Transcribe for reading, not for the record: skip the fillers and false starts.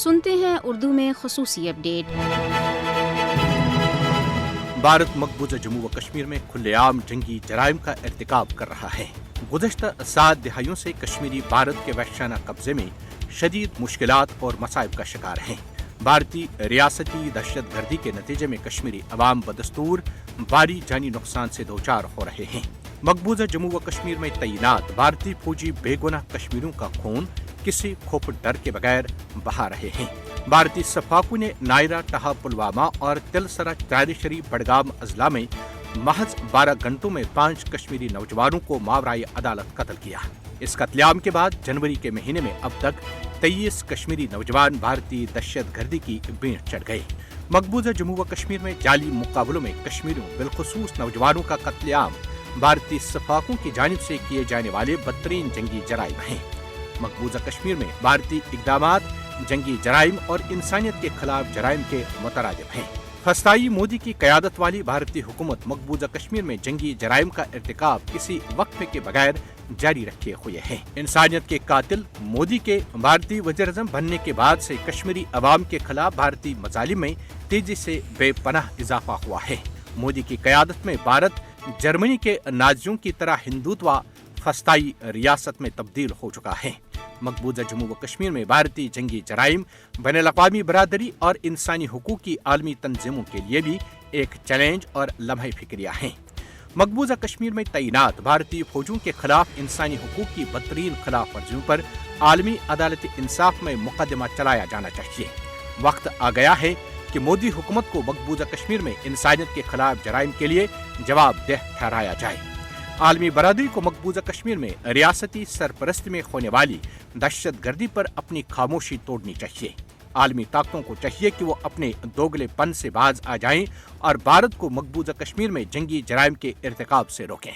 سنتے ہیں اردو میں خصوصی اپڈیٹ۔ بھارت مقبوضہ جموں و کشمیر میں کھلے عام جنگی جرائم کا ارتکاب کر رہا ہے۔ گزشتہ 7 دہائیوں سے کشمیری بھارت کے وحشانہ قبضے میں شدید مشکلات اور مصائب کا شکار ہیں۔ بھارتی ریاستی دہشت گردی کے نتیجے میں کشمیری عوام بدستور بھاری جانی نقصان سے دوچار ہو رہے ہیں۔ مقبوضہ جموں و کشمیر میں تعینات بھارتی فوجی بے گناہ کشمیریوں کا خون کسی کھوپٹ ڈر کے بغیر بہا رہے ہیں۔ بھارتی صفاقوں نے نائرا، ٹہا، پلوامہ اور تلسرا چاری شریف بڑگام اضلاع میں محض 12 گھنٹوں میں 5 کشمیری نوجوانوں کو ماورائے عدالت قتل کیا۔ اس قتل عام کے بعد جنوری کے مہینے میں اب تک 23 کشمیری نوجوان بھارتی دہشت گردی کی بھینٹ چڑھ گئے۔ مقبوضہ جموں و کشمیر میں جعلی مقابلوں میں کشمیریوں بالخصوص نوجوانوں کا قتل عام بھارتی صفاقوں کی جانب سے کیے جانے والے بدترین جنگی جرائم ہیں۔ مقبوضہ کشمیر میں بھارتی اقدامات جنگی جرائم اور انسانیت کے خلاف جرائم کے مترادف ہیں۔ فسطائی مودی کی قیادت والی بھارتی حکومت مقبوضہ کشمیر میں جنگی جرائم کا ارتکاب کسی وقفے کے بغیر جاری رکھے ہوئے ہے۔ انسانیت کے قاتل مودی کے بھارتی وزیر اعظم بننے کے بعد سے کشمیری عوام کے خلاف بھارتی مظالم میں تیزی سے بے پناہ اضافہ ہوا ہے۔ مودی کی قیادت میں بھارت جرمنی کے نازیوں کی طرح ہندوتوا فسطائی ریاست میں تبدیل ہو چکا ہے۔ مقبوضہ جموں و کشمیر میں بھارتی جنگی جرائم بین الاقوامی برادری اور انسانی حقوق کی عالمی تنظیموں کے لیے بھی ایک چیلنج اور لمحہ فکریہ ہیں۔ مقبوضہ کشمیر میں تعینات بھارتی فوجوں کے خلاف انسانی حقوق کی بدترین خلاف ورزیوں پر عالمی عدالت انصاف میں مقدمہ چلایا جانا چاہیے۔ وقت آ گیا ہے کہ مودی حکومت کو مقبوضہ کشمیر میں انسانیت کے خلاف جرائم کے لیے جواب دہ ٹھہرایا جائے۔ عالمی برادری کو مقبوضہ کشمیر میں ریاستی سرپرستی میں ہونے والی دہشت گردی پر اپنی خاموشی توڑنی چاہیے۔ عالمی طاقتوں کو چاہیے کہ وہ اپنے دوگلے پن سے باز آ جائیں اور بھارت کو مقبوضہ کشمیر میں جنگی جرائم کے ارتکاب سے روکیں۔